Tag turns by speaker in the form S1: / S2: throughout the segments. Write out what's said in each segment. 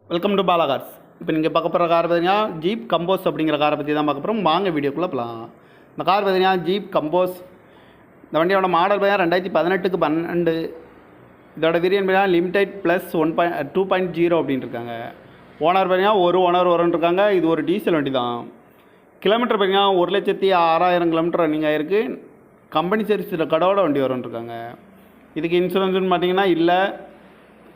S1: Welcome to Bala cars. இப்போ நீங்கள் பார்க்க போகிற கார் பார்த்தீங்கன்னா ஜீப் கம்போஸ் அப்படிங்கிற காரை பற்றி தான் பார்க்க போகிறோம். வாங்க வீடியோக்குள்ளே போகலாம். இந்த கார் பார்த்தீங்கன்னா ஜீப் கம்போஸ். இந்த வண்டியோட மாடல் பார்த்தீங்கன்னா 2018க்கு 12. இதோட வேரியன்ட் பார்த்தீங்கன்னா லிமிடெட் ப்ளஸ் 2.0 அப்படின்னு இருக்காங்க. ஓனர் பார்த்தீங்கன்னா ஒரு ஓனர் வரும்னு இருக்காங்க. இது ஒரு டீசல் வண்டி தான். கிலோமீட்டர் பார்த்தீங்கன்னா 1,06,000 கிலோமீட்டர் ரன்னிங் ஆகிருக்கு. கம்பெனி சர்வீஸில் கடவோட வண்டி வரும்னு இருக்காங்க. இதுக்கு இன்சூரன்ஸ்னு பார்த்தீங்கன்னா இல்லை.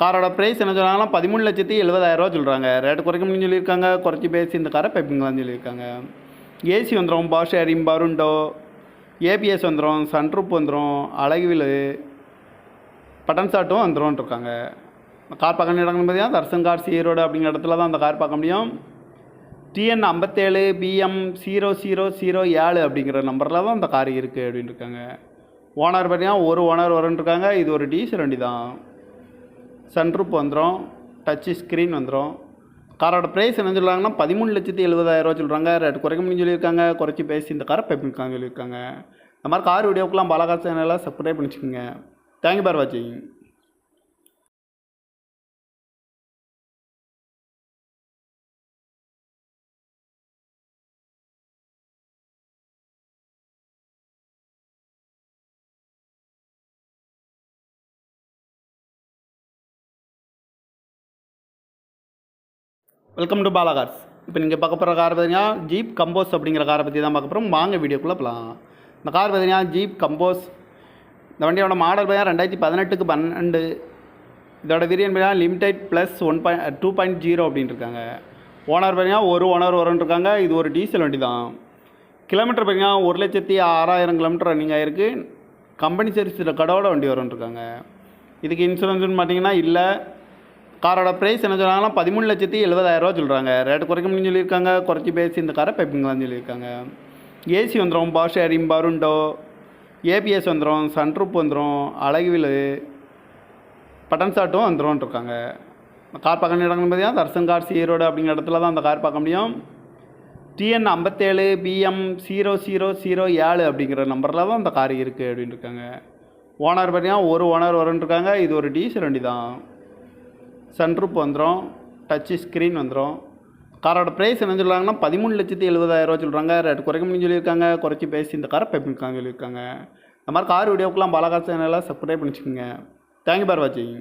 S1: காரோட ப்ரைஸ் என்ன சொல்கிறாங்கன்னா 13,70,000 சொல்கிறாங்க. ரேட்டு குறைக்க முடியும்னு சொல்லியிருக்காங்க. குறைச்சி பேசி இந்த காரை பைப்பிங்களான்னு சொல்லியிருக்காங்க. ஏசி வந்துடும், பவர் ஷேரிங், பருண்டோ, ஏபிஎஸ் வந்துடும், சன்ரூப் வந்துடும், அழகுவில் பட்டன் ஷாட்டும் வந்துடும் இருக்காங்க. கார் பார்க்க இடங்கள்னு பார்த்தீங்கன்னா தர்சன் கார் ஈரோடு அப்படிங்கிற இடத்துல தான் அந்த கார் பார்க்க முடியும். TN 57 BM 0007 அப்படிங்கிற நம்பரில் தான் அந்த கார் இருக்குது அப்படின்னு இருக்காங்க. ஓனர் பார்த்தீங்கன்னா ஒரு ஓனர் வரும்னு இருக்காங்க. இது ஒரு டீசல் வண்டி தான். சன்ரூப் வந்துடும், டச்சு ஸ்க்ரீன் வந்துடும். காரோட ப்ரைஸ் என்ன சொல்கிறாங்கன்னா 13,70,000 சொல்கிறாங்க. ரேட்டு குறைக்க முடியும்னு சொல்லியிருக்காங்க. குறைச்சி பேசி இந்த காரை பைப்பிங்களான்னு சொல்லியிருக்காங்க. இந்த மாதிரி கார் வீடியோக்கெலாம் பாலா கார் சேனலில் சப்ஸ்கிரைப் பண்ணிச்சுக்கோங்க. தேங்க்யூ ஃபார் வாட்சிங். Welcome to Bala cars. இப்போ நீங்கள் பார்க்க போகிற கார் பார்த்தீங்கன்னா ஜீப் கம்போஸ் அப்படிங்கிற காரை பற்றி தான் பார்க்க போகிறோம். வாங்க வீடியோக்குள்ளே போகலாம். இந்த கார் பார்த்தீங்கன்னா ஜீப் கம்போஸ். இந்த வண்டியோட மாடல் பார்த்தீங்கன்னா 2018க்கு 12. இதோட வேரியன்ட் பார்த்தீங்கன்னா லிமிடெட் ப்ளஸ் 2.0 அப்படின்னு இருக்காங்க. ஓனர் பார்த்தீங்கன்னா ஒரு ஓனர் வரும்னு இருக்காங்க. இது ஒரு டீசல் வண்டி தான். கிலோமீட்டர் பார்த்தீங்கன்னா 1,06,000 கிலோமீட்டர் ரன்னிங் ஆகிருக்கு. கம்பெனி சர்வீஸில் கடவோட வண்டி வரும்னு இருக்காங்க. இதுக்கு இன்சூரன்ஸ்னு பார்த்தீங்கன்னா இல்லை. காரோட ப்ரைஸ் என்ன சொல்கிறாங்கன்னா 13,70,000 சொல்கிறாங்க. ரேட்டு குறைக்க முடியும்னு சொல்லியிருக்காங்க. குறைச்சி பேசி இந்த காரை பைப்பிங்களான்னு சொல்லியிருக்காங்க. ஏசி வந்துடும், பவர் ஷேரிங், பருண்டோ, ஏபிஎஸ் வந்துடும், சன்ரூப் வந்துடும், அழகுவில் பட்டன் ஷாட்டும் வந்துடும் இருக்காங்க. கார் பார்க்க இடங்கள்னு பார்த்தீங்கன்னா தர்சன் கார் ஈரோடு அப்படிங்கிற இடத்துல தான் அந்த கார் பார்க்க முடியும். TN 57 BM 0007 அப்படிங்கிற நம்பரில் தான் அந்த கார் இருக்குது அப்படின்னு இருக்காங்க. ஓனர் பார்த்தீங்கன்னா ஒரு ஓனர் வரும்னு இருக்காங்க. இது ஒரு டீசல் வண்டி தான். சன்ரூப் வந்துடும், டச்சு ஸ்க்ரீன் வந்துடும். காரோட ப்ரைஸ் என்ன சொல்கிறாங்கன்னா 13,70,000 சொல்கிறாங்க. ரேட்டு குறைக்க முடியும்னு சொல்லியிருக்காங்க. குறைச்சி பேசி இந்த காரை பைப்பிங்களான்னு சொல்லியிருக்காங்க. இந்த மாதிரி கார் வீடியோக்கெலாம் பாலா கார் சேனலில் சப்ஸ்கிரைப் பண்ணிச்சுக்கோங்க. தேங்க்யூ ஃபார் வாட்சிங்.